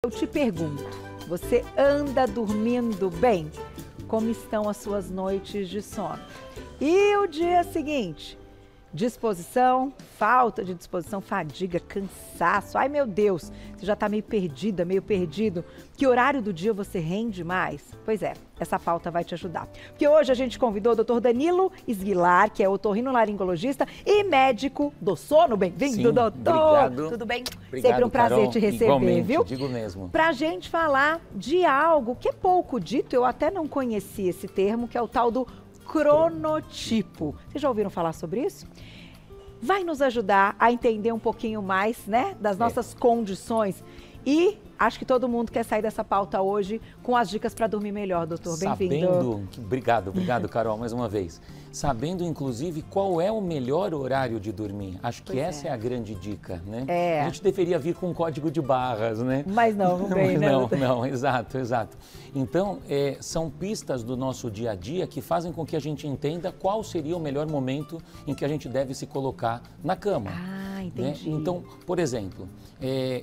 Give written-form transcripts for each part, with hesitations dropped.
Eu te pergunto, você anda dormindo bem? Como estão as suas noites de sono? E o dia seguinte? Disposição, falta de disposição, fadiga, cansaço. Ai, meu Deus, você já está meio perdida, meio perdido. Que horário do dia você rende mais? Pois é, essa pauta vai te ajudar. Porque hoje a gente convidou o Dr. Danilo Esguilar, que é otorrinolaringologista e médico do sono. Bem-vindo, doutor. Obrigado. Tudo bem? Obrigado, Sempre um prazer Carol. te receber, Igualmente, viu? digo mesmo. Pra gente falar de algo que é pouco dito, eu até não conhecia esse termo, que é o tal do cronotipo. Vocês já ouviram falar sobre isso? Vai nos ajudar a entender um pouquinho mais, né, das nossas condições. E acho que todo mundo quer sair dessa pauta hoje com as dicas para dormir melhor, doutor. Bem-vindo. Obrigado, Carol, mais uma vez. Sabendo, inclusive, qual é o melhor horário de dormir. Acho que essa é a grande dica, né? A gente deveria vir com um código de barras, né? Mas não vem, né? Não, exato. Então, são pistas do nosso dia a dia que fazem com que a gente entenda qual seria o melhor momento em que a gente deve se colocar na cama. Ah, entendi. Né? Então, por exemplo,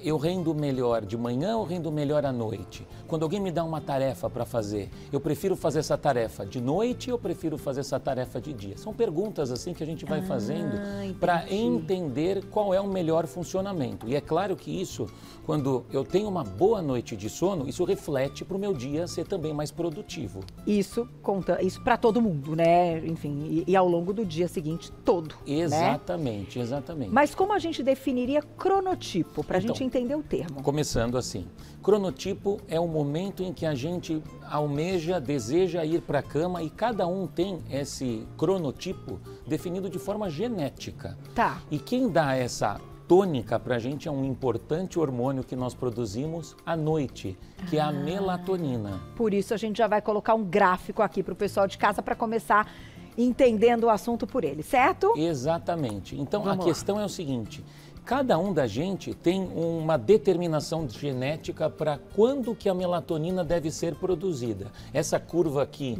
eu rendo melhor de manhã ou rendo melhor à noite? Quando alguém me dá uma tarefa para fazer, eu prefiro fazer essa tarefa de noite ou prefiro fazer essa tarefa de dia? São perguntas assim que a gente vai fazendo para entender qual é o melhor funcionamento. E é claro que isso, quando eu tenho uma boa noite de sono, isso reflete para o meu dia ser também mais produtivo. Isso conta, isso para todo mundo, né? Enfim, e ao longo do dia seguinte todo. Exatamente, né? Exatamente. Mas como a gente definiria cronotipo, para a gente entender o termo? Começando assim, cronotipo é o momento em que a gente almeja, deseja ir para a cama e cada um tem esse cronotipo definido de forma genética. Tá. E quem dá essa tônica para a gente é um importante hormônio que nós produzimos à noite, que é a melatonina. Por isso a gente já vai colocar um gráfico aqui para o pessoal de casa para começar entendendo o assunto por ele, certo? Exatamente. Então Vamos a questão é o seguinte, cada um da gente tem uma determinação genética para quando que a melatonina deve ser produzida. Essa curva aqui,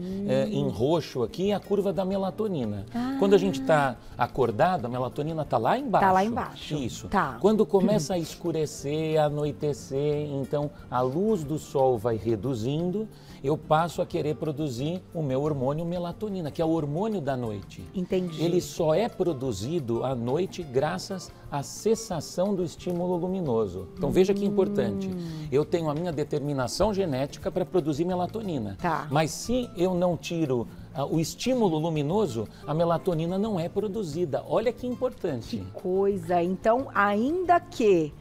em roxo aqui, é a curva da melatonina. Quando a gente está acordado, a melatonina está lá embaixo. Está lá embaixo. Isso. Tá. Quando começa a escurecer, a anoitecer, então a luz do sol vai reduzindo, eu passo a querer produzir o meu hormônio melatonina, que é o hormônio da noite. Entendi. Ele só é produzido à noite graças à cessação do estímulo luminoso. Então veja que importante. Eu tenho a minha determinação genética para produzir melatonina. Tá. Mas se eu não tiro o estímulo luminoso, a melatonina não é produzida. Olha que importante. Que coisa. Então, ainda que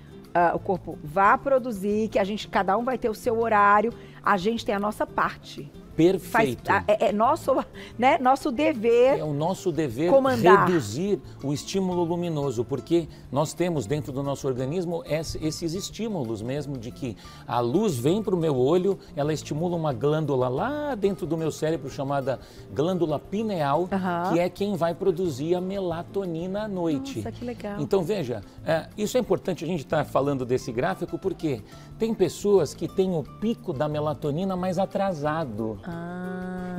o corpo vá produzir, que cada um vai ter o seu horário, a gente tem a nossa parte. Perfeito. É nosso, né, nosso dever. É o nosso dever comandar. Reduzir o estímulo luminoso, porque nós temos dentro do nosso organismo esses estímulos mesmo de que a luz vem para o meu olho, ela estimula uma glândula lá dentro do meu cérebro chamada glândula pineal, que é quem vai produzir a melatonina à noite. Nossa, que legal. Então veja, isso é importante a gente estar falando desse gráfico porque tem pessoas que têm o pico da melatonina mais atrasado.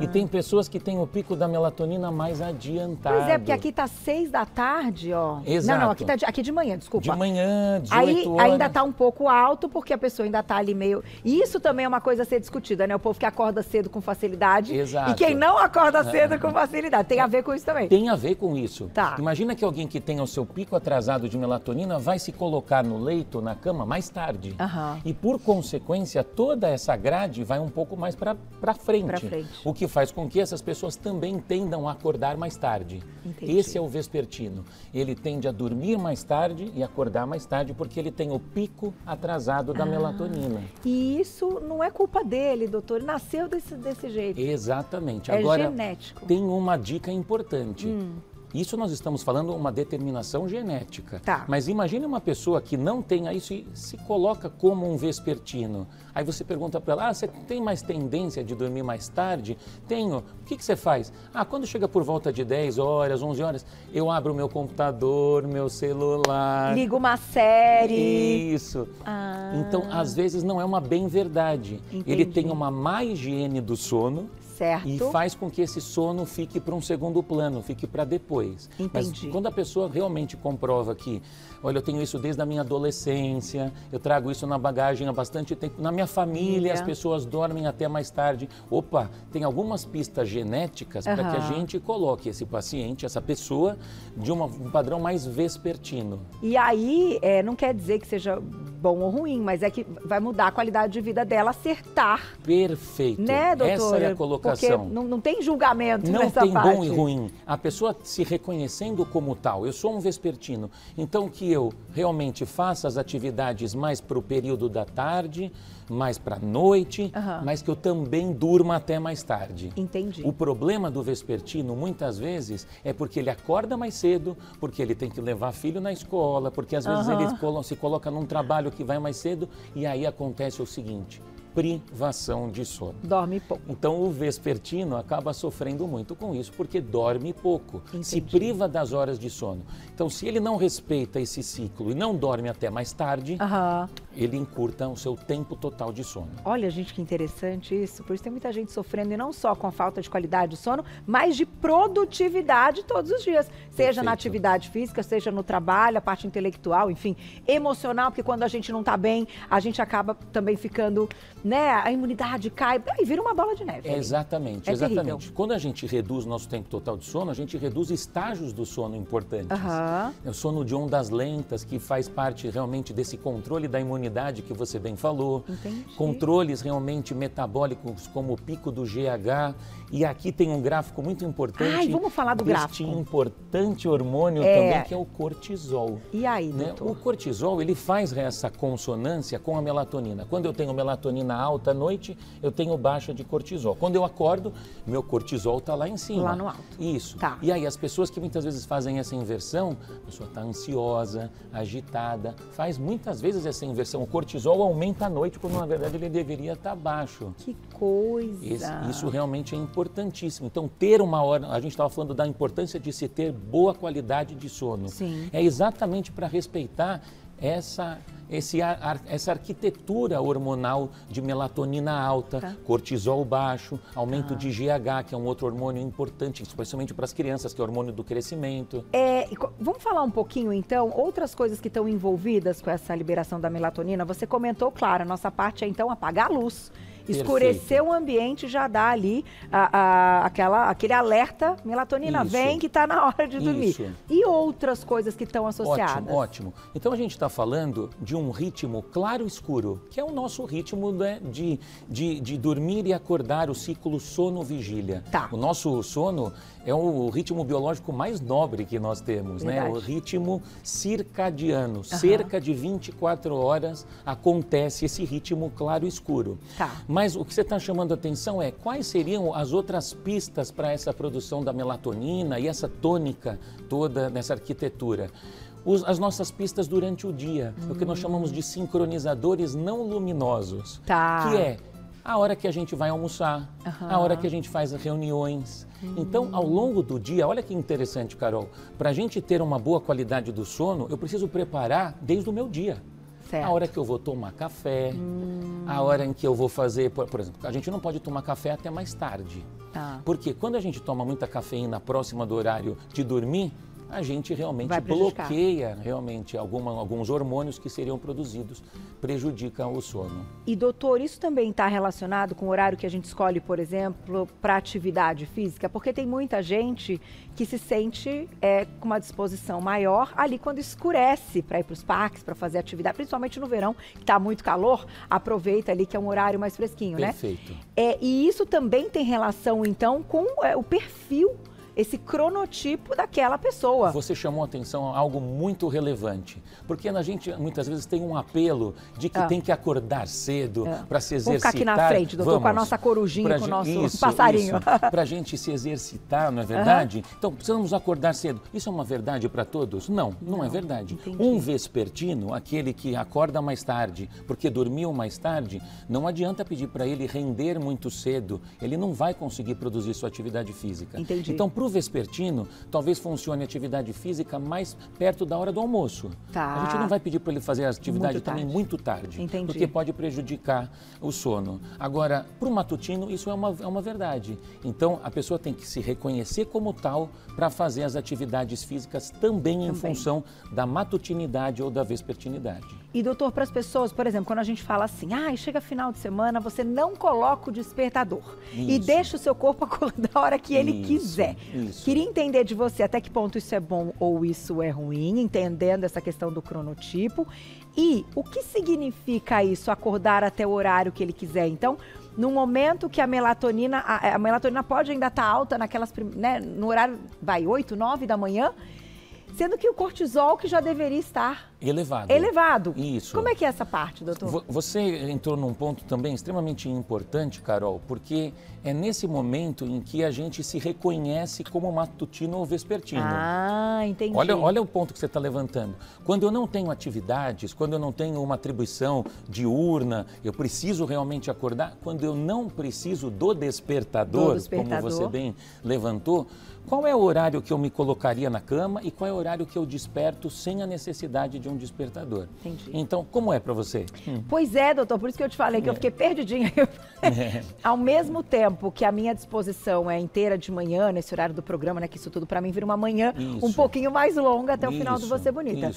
E tem pessoas que têm o pico da melatonina mais adiantado. Pois é, porque aqui tá 6 da tarde, ó. Exato. Não, aqui de manhã, desculpa. De manhã, 18 horas. Aí ainda tá um pouco alto, porque a pessoa ainda tá ali meio... E isso também é uma coisa a ser discutida, né? O povo que acorda cedo com facilidade. Exato. E quem não acorda cedo com facilidade. Tem a ver com isso também. Tem a ver com isso. Tá. Imagina que alguém que tenha o seu pico atrasado de melatonina vai se colocar no leito, na cama, mais tarde. E por consequência, toda essa grade vai um pouco mais para frente. O que faz com que essas pessoas também tendam a acordar mais tarde. Entendi. Esse é o vespertino. Ele tende a dormir mais tarde e acordar mais tarde porque ele tem o pico atrasado da melatonina. E isso não é culpa dele, doutor. Ele nasceu desse jeito. Exatamente. É Agora, genético. tem uma dica importante. Isso nós estamos falando uma determinação genética. Tá. Mas imagine uma pessoa que não tenha isso e se coloca como um vespertino. Aí você pergunta para ela, você tem mais tendência de dormir mais tarde? Tenho. O que você faz? Quando chega por volta de 10 horas, 11 horas, eu abro o meu computador, meu celular. Ligo uma série. Isso. Então, às vezes, não é uma bem verdade. Entendi. Ele tem uma má higiene do sono. Certo. E faz com que esse sono fique para um segundo plano, fique para depois. Entendi. Mas quando a pessoa realmente comprova que, olha, eu tenho isso desde a minha adolescência, eu trago isso na bagagem há bastante tempo, na minha família as pessoas dormem até mais tarde. Opa, tem algumas pistas genéticas para que a gente coloque esse paciente, essa pessoa, de um padrão mais vespertino. E aí, não quer dizer que seja bom ou ruim, mas é que vai mudar a qualidade de vida dela, acertar. Perfeito. Né, doutora? Essa é a colocação. Porque não tem julgamento não nessa tem parte. Bom e ruim. A pessoa se reconhecendo como tal. Eu sou um vespertino. Então, que eu realmente faça as atividades mais para o período da tarde, mais para a noite, mas que eu também durma até mais tarde. Entendi. O problema do vespertino, muitas vezes, é porque ele acorda mais cedo, porque ele tem que levar filho na escola, porque às vezes ele se coloca num trabalho que vai mais cedo e aí acontece o seguinte: privação de sono. Dorme pouco. Então o vespertino acaba sofrendo muito com isso, porque dorme pouco, Entendi. se priva das horas de sono. Então se ele não respeita esse ciclo e não dorme até mais tarde, ele encurta o seu tempo total de sono. Olha, gente, que interessante isso. Por isso tem muita gente sofrendo, e não só com a falta de qualidade de sono, mas de produtividade todos os dias. Seja na atividade física, seja no trabalho, a parte intelectual, enfim, emocional, porque quando a gente não está bem, a gente acaba também ficando, né, a imunidade cai, e vira uma bola de neve. Exatamente, exatamente. Terrível. Quando a gente reduz o nosso tempo total de sono, a gente reduz estágios do sono importantes. É o sono de ondas lentas, que faz parte realmente desse controle da imunidade que você bem falou. Entendi. Controles realmente metabólicos, como o pico do GH. E aqui tem um gráfico muito importante. Ai, vamos falar do gráfico. Este importante hormônio também, que é o cortisol. E aí, né? doutor? O cortisol, ele faz essa consonância com a melatonina. Quando eu tenho melatonina alta à noite, eu tenho baixa de cortisol. Quando eu acordo, meu cortisol está lá em cima. Lá no alto. Isso. Tá. E aí as pessoas que muitas vezes fazem essa inversão, a pessoa está ansiosa, agitada, faz muitas vezes essa inversão. O cortisol aumenta à noite, quando na verdade ele deveria estar baixo. Que coisa! Isso realmente é importantíssimo. Então, ter uma hora, a gente estava falando da importância de se ter boa qualidade de sono. Sim. É exatamente para respeitar essa arquitetura hormonal de melatonina alta, cortisol baixo, aumento de GH, que é um outro hormônio importante, especialmente para as crianças, que é o hormônio do crescimento. Vamos falar um pouquinho, então, outras coisas que estão envolvidas com essa liberação da melatonina. Você comentou, claro, a nossa parte é, então, apagar a luz. Escurecer o ambiente já dá ali aquele alerta, melatonina vem, que está na hora de dormir. Isso. E outras coisas que estão associadas? Ótimo. Então a gente está falando de um ritmo claro-escuro, que é o nosso ritmo, né, de dormir e acordar, o ciclo sono-vigília. Tá. O nosso sono é o ritmo biológico mais nobre que nós temos, né? O ritmo circadiano. Cerca de 24 horas acontece esse ritmo claro-escuro. Tá. Mas o que você está chamando a atenção é quais seriam as outras pistas para essa produção da melatonina e essa tônica toda nessa arquitetura. As nossas pistas durante o dia, o que nós chamamos de sincronizadores não luminosos, que é a hora que a gente vai almoçar, a hora que a gente faz as reuniões. Então, ao longo do dia, olha que interessante, Carol, para a gente ter uma boa qualidade do sono, eu preciso preparar desde o meu dia. Certo. A hora que eu vou tomar café, a hora em que eu vou fazer, por exemplo, a gente não pode tomar café até mais tarde. Porque quando a gente toma muita cafeína próxima do horário de dormir, a gente realmente bloqueia alguns hormônios que seriam produzidos, prejudicam o sono. E doutor, isso também está relacionado com o horário que a gente escolhe, por exemplo, para atividade física? Porque tem muita gente que se sente com uma disposição maior ali quando escurece para ir para os parques, para fazer atividade, principalmente no verão, que está muito calor, aproveita ali que é um horário mais fresquinho, né? Perfeito. E isso também tem relação, então, com o perfil, esse cronotipo daquela pessoa. Você chamou a atenção a algo muito relevante, porque a gente muitas vezes tem um apelo de que tem que acordar cedo para se exercitar. Vamos ficar aqui na frente, doutor, com a nossa corujinha, com o nosso passarinho. Para a gente se exercitar, não é verdade? Então, precisamos acordar cedo. Isso é uma verdade para todos? Não é verdade. Entendi. Um vespertino, aquele que acorda mais tarde, porque dormiu mais tarde, não adianta pedir para ele render muito cedo, ele não vai conseguir produzir sua atividade física. Entendi. Então, para o vespertino, talvez funcione a atividade física mais perto da hora do almoço. Tá. A gente não vai pedir para ele fazer a atividade também muito tarde, Entendi. porque pode prejudicar o sono. Agora, para o matutino, isso é uma verdade. Então, a pessoa tem que se reconhecer como tal para fazer as atividades físicas também em função da matutinidade ou da vespertinidade. E, doutor, para as pessoas, por exemplo, quando a gente fala assim, chega final de semana, você não coloca o despertador e deixa o seu corpo acordar a hora que ele quiser. Isso. Queria entender de você até que ponto isso é bom ou isso é ruim, entendendo essa questão do cronotipo. E o que significa isso, acordar até o horário que ele quiser? Então, no momento que a melatonina pode ainda estar alta naquelas, né, no horário, 8, 9 da manhã, sendo que o cortisol que já deveria estar elevado. Isso. Como é que é essa parte, doutor? Você entrou num ponto também extremamente importante, Carol, porque é nesse momento em que a gente se reconhece como matutino ou vespertino. Entendi. Olha o ponto que você está levantando. Quando eu não tenho atividades, quando eu não tenho uma atribuição diurna, eu preciso realmente acordar, quando eu não preciso do despertador, como você bem levantou, qual é o horário que eu me colocaria na cama e qual é o horário que eu desperto sem a necessidade de um despertador? Entendi. Então, como é para você? Pois é, doutor, por isso que eu te falei que eu fiquei perdidinha. Ao mesmo tempo que a minha disposição é inteira de manhã, nesse horário do programa, né, que isso tudo para mim vira uma manhã um pouquinho mais longa até o final do Você Bonita.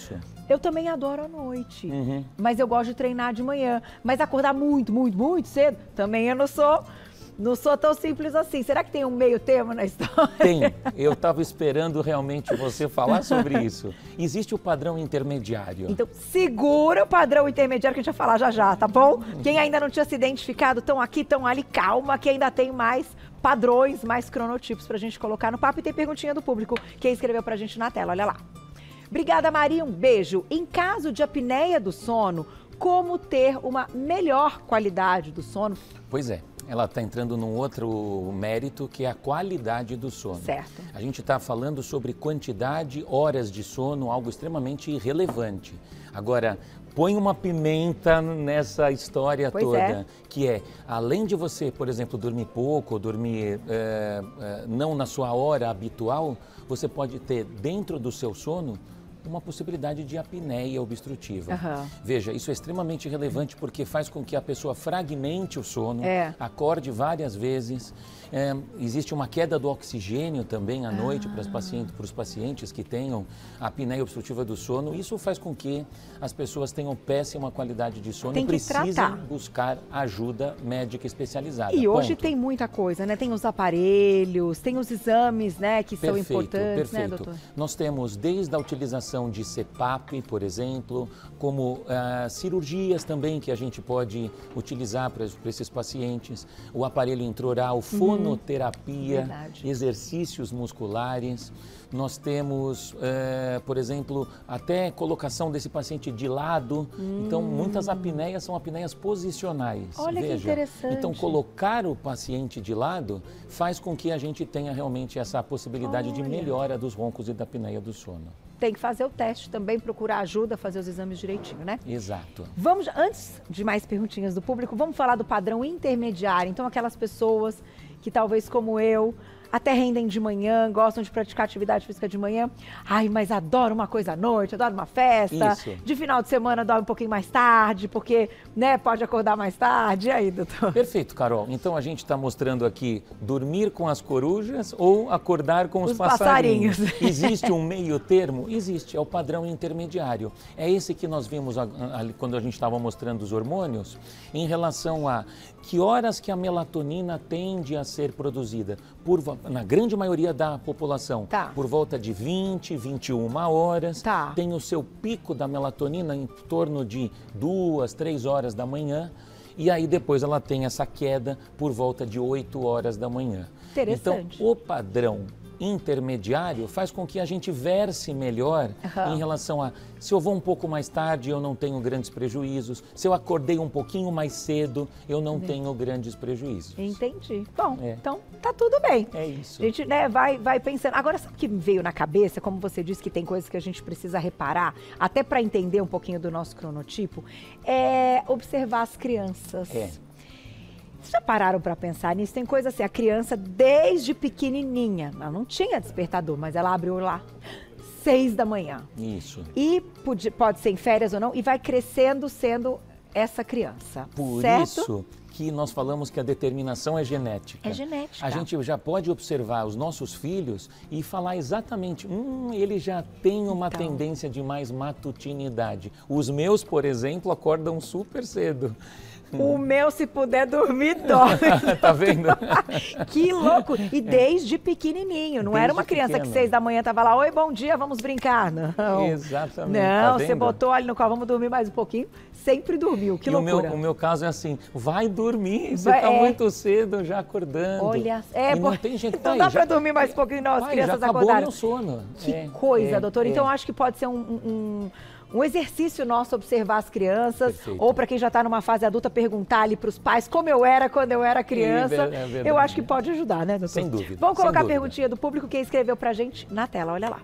Eu também adoro a noite, mas eu gosto de treinar de manhã. Mas acordar muito, muito, muito cedo, também eu não sou tão simples assim. Será que tem um meio termo na história? Tem. Eu estava esperando realmente você falar sobre isso. Existe o padrão intermediário. Então, segura o padrão intermediário que a gente vai falar já, tá bom? Quem ainda não tinha se identificado, estão aqui, estão ali, calma, que ainda tem mais padrões, mais cronotipos pra gente colocar no papo. E tem perguntinha do público. Quem escreveu pra gente na tela, olha lá. Obrigada, Maria, um beijo. Em caso de apneia do sono, como ter uma melhor qualidade do sono? Pois é. Ela está entrando num outro mérito, que é a qualidade do sono. Certo. A gente está falando sobre quantidade, horas de sono, algo extremamente irrelevante. Agora, põe uma pimenta nessa história toda, que é, além de você, por exemplo, dormir pouco, dormir não na sua hora habitual, você pode ter dentro do seu sono uma possibilidade de apneia obstrutiva. Veja, isso é extremamente relevante porque faz com que a pessoa fragmente o sono, acorde várias vezes. Existe uma queda do oxigênio também à noite para os pacientes que tenham apneia obstrutiva do sono. Isso faz com que as pessoas tenham péssima qualidade de sono e precisem buscar ajuda médica especializada. E hoje tem muita coisa, né? Tem os aparelhos, tem os exames, né, que são importantes, né, doutor? Nós temos desde a utilização de CPAP, por exemplo, como cirurgias também que a gente pode utilizar para esses pacientes, o aparelho intraoral, fonoterapia, exercícios musculares. Nós temos, por exemplo, até colocação desse paciente de lado. Então, muitas apneias são apneias posicionais. Olha que interessante. Então, colocar o paciente de lado faz com que a gente tenha realmente essa possibilidade de melhora dos roncos e da apneia do sono. Tem que fazer o teste também, procurar ajuda, fazer os exames direitinho, né? Exato. Vamos, antes de mais perguntinhas do público, vamos falar do padrão intermediário. Então, aquelas pessoas que talvez como eu, até rendem de manhã, gostam de praticar atividade física de manhã. Ai, mas adoro uma coisa à noite, adoro uma festa. Isso. De final de semana, adoro um pouquinho mais tarde, porque, né, pode acordar mais tarde. E aí, doutor? Perfeito, Carol. Então, a gente está mostrando aqui dormir com as corujas ou acordar com os passarinhos. Existe um meio termo? Existe, é o padrão intermediário. É esse que nós vimos ali, quando a gente estava mostrando os hormônios, em relação a que horas que a melatonina tende a ser produzida. Na grande maioria da população, por volta de 20, 21 horas, tem o seu pico da melatonina em torno de 2, 3 horas da manhã, e aí depois ela tem essa queda por volta de 8 horas da manhã. Interessante. Então, o padrão intermediário faz com que a gente verse melhor em relação a se eu vou um pouco mais tarde, eu não tenho grandes prejuízos. Se eu acordei um pouquinho mais cedo, eu não tenho grandes prejuízos. Entendi. Bom, então tá tudo bem. É isso. A gente, né, vai pensando. Agora, sabe o que me veio na cabeça? Como você disse que tem coisas que a gente precisa reparar, até para entender um pouquinho do nosso cronotipo, é observar as crianças. Vocês já pararam para pensar nisso? Tem coisa assim, a criança desde pequenininha, ela não tinha despertador, mas ela abriu lá 6 da manhã. Isso. E pode ser em férias ou não, e vai crescendo sendo essa criança, Por certo? isso que nós falamos que a determinação é genética. É genética. A gente já pode observar os nossos filhos e falar exatamente, ele já tem uma tendência de mais matutinidade. Os meus, por exemplo, acordam super cedo. O meu, se puder dormir, dorme. Tá vendo? Que louco! E desde pequenininho, não era uma criança que 6 da manhã estava lá, oi, bom dia, vamos brincar. Não. Exatamente. Não, tá você botou ali no colo, vamos dormir mais um pouquinho, sempre dormiu, que loucura. O meu caso é assim, vai dormir, você tá muito cedo já acordando. Olha, não tem gente, então dá para dormir mais um pouquinho, não, as crianças já acabou acordaram. Meu sono. Que coisa, doutora. Então, acho que pode ser um exercício nosso observar as crianças, Perfeito. ou para quem já está numa fase adulta, perguntar ali para os pais como eu era quando eu era criança. É verdade, eu acho que pode ajudar, né, doutor? Sem dúvida. Vamos colocar sem a perguntinha do público, quem escreveu pra gente na tela, olha lá.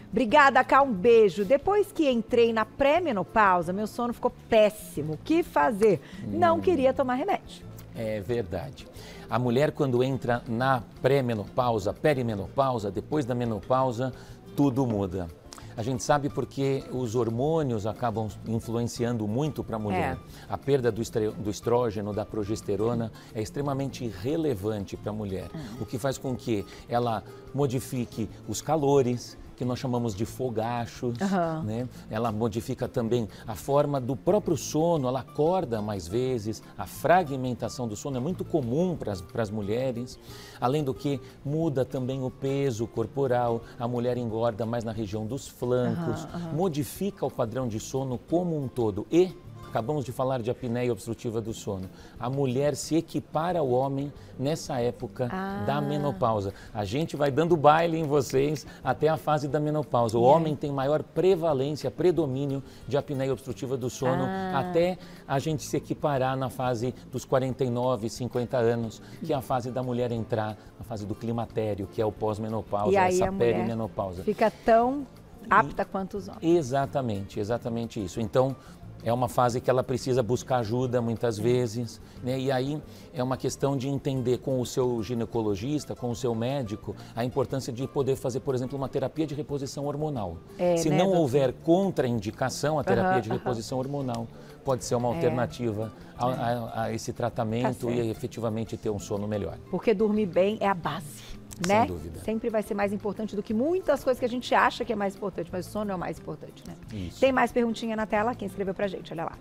Obrigada, Cá, um beijo. Depois que entrei na pré-menopausa, meu sono ficou péssimo. O que fazer? Não queria tomar remédio. É verdade. A mulher, quando entra na pré-menopausa, perimenopausa, depois da menopausa, tudo muda. A gente sabe porque os hormônios acabam influenciando muito para a mulher. A perda do estrógeno, da progesterona é extremamente relevante para a mulher. O que faz com que ela modifique os calores, que nós chamamos de fogachos, né? Ela modifica também a forma do próprio sono, ela acorda mais vezes, a fragmentação do sono é muito comum para as mulheres, além do que muda também o peso corporal, a mulher engorda mais na região dos flancos, modifica o padrão de sono como um todo e acabamos de falar de apneia obstrutiva do sono. A mulher se equipara ao homem nessa época da menopausa. A gente vai dando baile em vocês até a fase da menopausa. O homem tem maior prevalência, predomínio de apneia obstrutiva do sono até a gente se equiparar na fase dos 49, 50 anos, que é a fase da mulher entrar na fase do climatério, que é o pós-menopausa, essa perimenopausa. Fica tão apta quanto os homens. Exatamente isso. Então, é uma fase que ela precisa buscar ajuda muitas vezes, né? E aí é uma questão de entender com o seu ginecologista, com o seu médico, a importância de poder fazer, por exemplo, uma terapia de reposição hormonal. Se não houver contraindicação, a terapia de reposição hormonal pode ser uma alternativa a esse tratamento e efetivamente ter um sono melhor. Porque dormir bem é a base. Né? Sem dúvida. Sempre vai ser mais importante do que muitas coisas que a gente acha que é mais importante, mas o sono é o mais importante, né? Isso. Tem mais perguntinha na tela? Quem escreveu pra gente? Olha lá.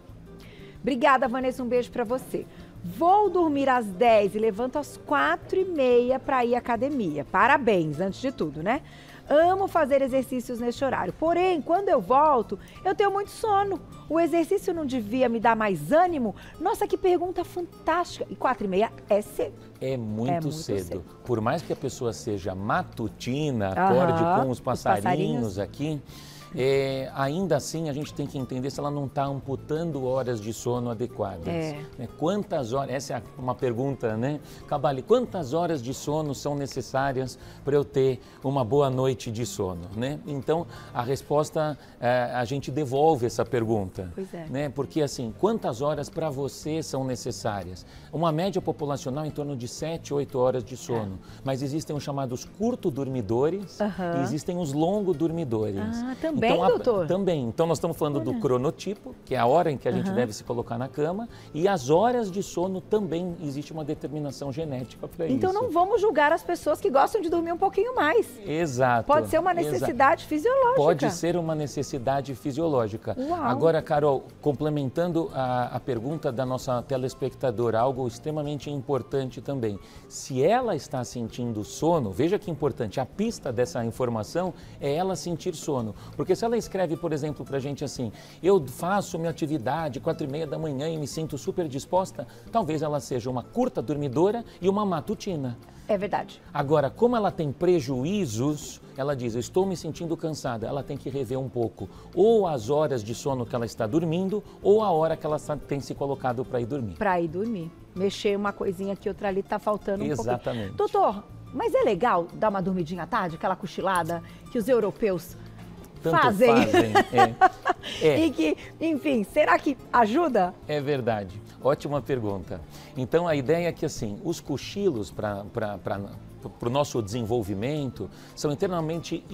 Obrigada, Vanessa, um beijo pra você. Vou dormir às 10 e levanto às 4h30 para ir à academia. Parabéns, antes de tudo, né? Amo fazer exercícios neste horário. Porém, quando eu volto, eu tenho muito sono. O exercício não devia me dar mais ânimo? Nossa, que pergunta fantástica. E 4h30 é cedo. É muito cedo. Por mais que a pessoa seja matutina, acorde com os passarinhos aqui, ainda assim a gente tem que entender se ela não está amputando horas de sono adequadas. Né? Quantas horas, essa é uma pergunta, né? Cabali, quantas horas de sono são necessárias para eu ter uma boa noite de sono? Né? Então, a resposta, a gente devolve essa pergunta. Pois é. Né? Porque assim, quantas horas para você são necessárias? Uma média populacional em torno de 7, 8 horas de sono. Mas existem os chamados curto-dormidores e existem os longo-dormidores. Também, doutor? Também. Então, nós estamos falando do cronotipo, que é a hora em que a gente deve se colocar na cama, e as horas de sono também existe uma determinação genética para isso. Então, não vamos julgar as pessoas que gostam de dormir um pouquinho mais. Exato. Pode ser uma necessidade fisiológica. Pode ser uma necessidade fisiológica. Uau. Agora, Carol, complementando a pergunta da nossa telespectadora, algo extremamente importante também. Se ela está sentindo sono, veja que importante, a pista dessa informação é ela sentir sono. Porque se ela escreve, por exemplo, para a gente assim, eu faço minha atividade 4h30 da manhã e me sinto super disposta, talvez ela seja uma curta dormidora e uma matutina. É verdade. Agora, como ela tem prejuízos, ela diz, eu estou me sentindo cansada, ela tem que rever um pouco ou as horas de sono que ela está dormindo ou a hora que ela tem se colocado para ir dormir. Para ir dormir. Mexer uma coisinha aqui, outra ali, está faltando um pouco. Exatamente. Doutor, mas é legal dar uma dormidinha à tarde, aquela cochilada que os europeus tanto fazem. É. E que, enfim, será que ajuda? É verdade. Ótima pergunta. Então, a ideia é que, assim, os cochilos para o nosso desenvolvimento são internamente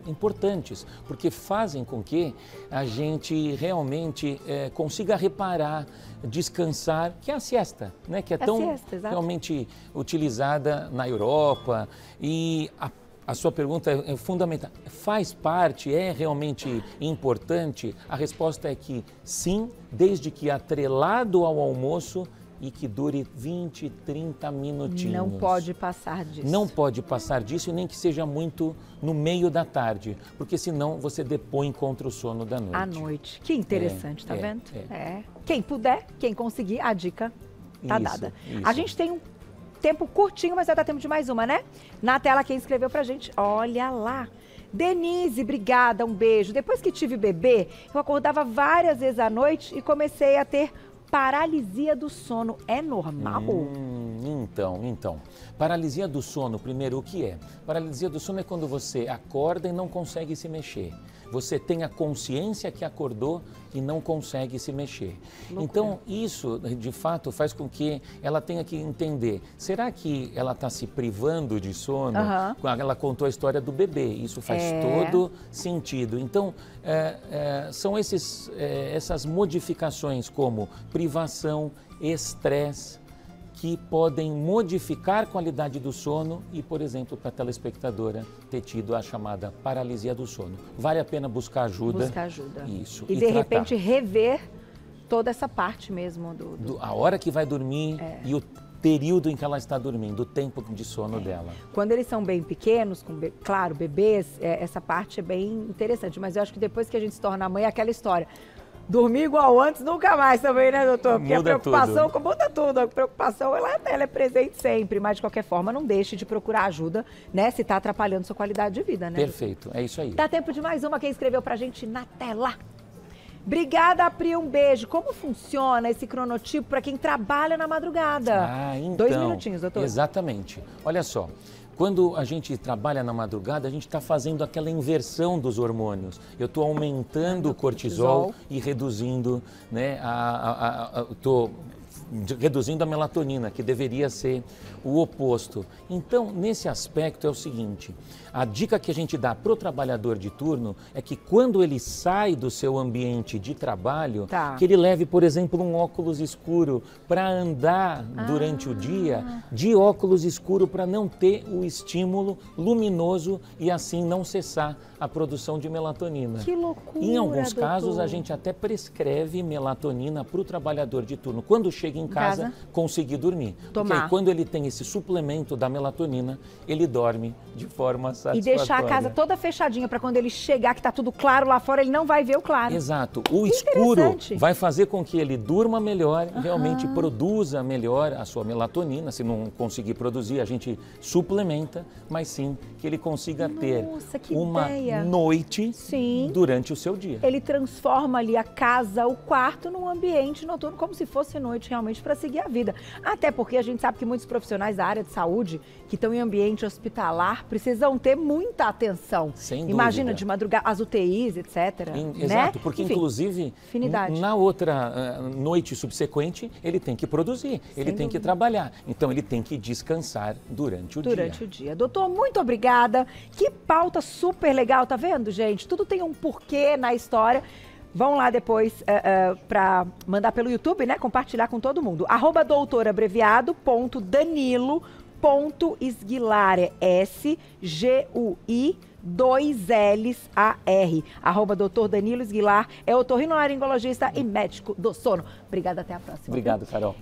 importantes, porque fazem com que a gente realmente consiga reparar, descansar, que é a siesta, né? Que é tão siesta, realmente utilizada na Europa. E a sua pergunta é fundamental. Faz parte? É realmente importante? A resposta é que sim, desde que atrelado ao almoço e que dure 20, 30 minutinhos. Não pode passar disso. Não pode passar disso, nem que seja muito no meio da tarde, porque senão você depõe contra o sono da noite. À noite. Que interessante, tá vendo? Quem puder, quem conseguir, a dica tá dada. Isso. A gente tem um tempo curtinho, mas vai dar tempo de mais uma, né? Na tela, quem escreveu pra gente, olha lá. Denise, obrigada, um beijo. Depois que tive bebê, eu acordava várias vezes à noite e comecei a ter paralisia do sono. É normal? Então, paralisia do sono, primeiro, o que é? Paralisia do sono é quando você acorda e não consegue se mexer. Você tem a consciência que acordou e não consegue se mexer. Loucura. Então, isso, de fato, faz com que ela tenha que entender, será que ela está se privando de sono? Ela contou a história do bebê, isso faz todo sentido. Então, são essas modificações como privação, estresse, que podem modificar a qualidade do sono e, por exemplo, para a telespectadora ter tido a chamada paralisia do sono. Vale a pena buscar ajuda. Buscar ajuda. Isso. E de repente rever toda essa parte mesmo a hora que vai dormir e o período em que ela está dormindo, o tempo de sono dela. Quando eles são bem pequenos, claro, bebês, essa parte é bem interessante, mas eu acho que depois que a gente se torna mãe, é aquela história. Dormir igual antes, nunca mais também, né, doutor? Porque muda a preocupação muda tudo. A preocupação, ela é presente sempre, mas de qualquer forma, não deixe de procurar ajuda, né, se está atrapalhando sua qualidade de vida, né? Perfeito, é isso aí. Dá tempo de mais uma, quem escreveu pra gente na tela. Obrigada, Pri, um beijo. Como funciona esse cronotipo para quem trabalha na madrugada? Então, 2 minutinhos, doutor. Exatamente. Olha só. Quando a gente trabalha na madrugada, a gente está fazendo aquela inversão dos hormônios. Eu estou aumentando o cortisol e reduzindo, né, reduzindo a melatonina, que deveria ser o oposto. Então, nesse aspecto é o seguinte, a dica que a gente dá para o trabalhador de turno é que quando ele sai do seu ambiente de trabalho, que ele leve, por exemplo, um óculos escuro para andar durante o dia de óculos escuro para não ter o estímulo luminoso e assim não cessar a produção de melatonina. Que loucura, em alguns casos, doutor. a gente até prescreve melatonina para o trabalhador de turno. Quando chega em casa, conseguir dormir. Porque aí, quando ele tem esse suplemento da melatonina, ele dorme de forma satisfatória. E deixar a casa toda fechadinha para quando ele chegar, que tá tudo claro lá fora, ele não vai ver o claro. Exato. O escuro vai fazer com que ele durma melhor, realmente produza melhor a sua melatonina. Se não conseguir produzir, a gente suplementa, mas sim que ele consiga ter uma noite durante o seu dia. Ele transforma ali a casa, o quarto, num ambiente noturno, como se fosse noite realmente para seguir a vida. Até porque a gente sabe que muitos profissionais da área de saúde que estão em ambiente hospitalar precisam ter muita atenção. Sem dúvida. Imagina, de madrugada, as UTIs, etc. Exato, né? porque enfim, inclusive na outra noite subsequente ele tem que produzir, ele tem que trabalhar. Então ele tem que descansar durante o dia. Doutor, muito obrigada. Que pauta super legal, tá vendo, gente? Tudo tem um porquê na história. Vão lá depois para mandar pelo YouTube, né? Compartilhar com todo mundo. @doutorabreviado.danilo.esguilar, SGUI2LAR. @doutor Danilo Esguilar, é otorrinolaringologista e médico do sono. Obrigada, até a próxima. Obrigado, Carol.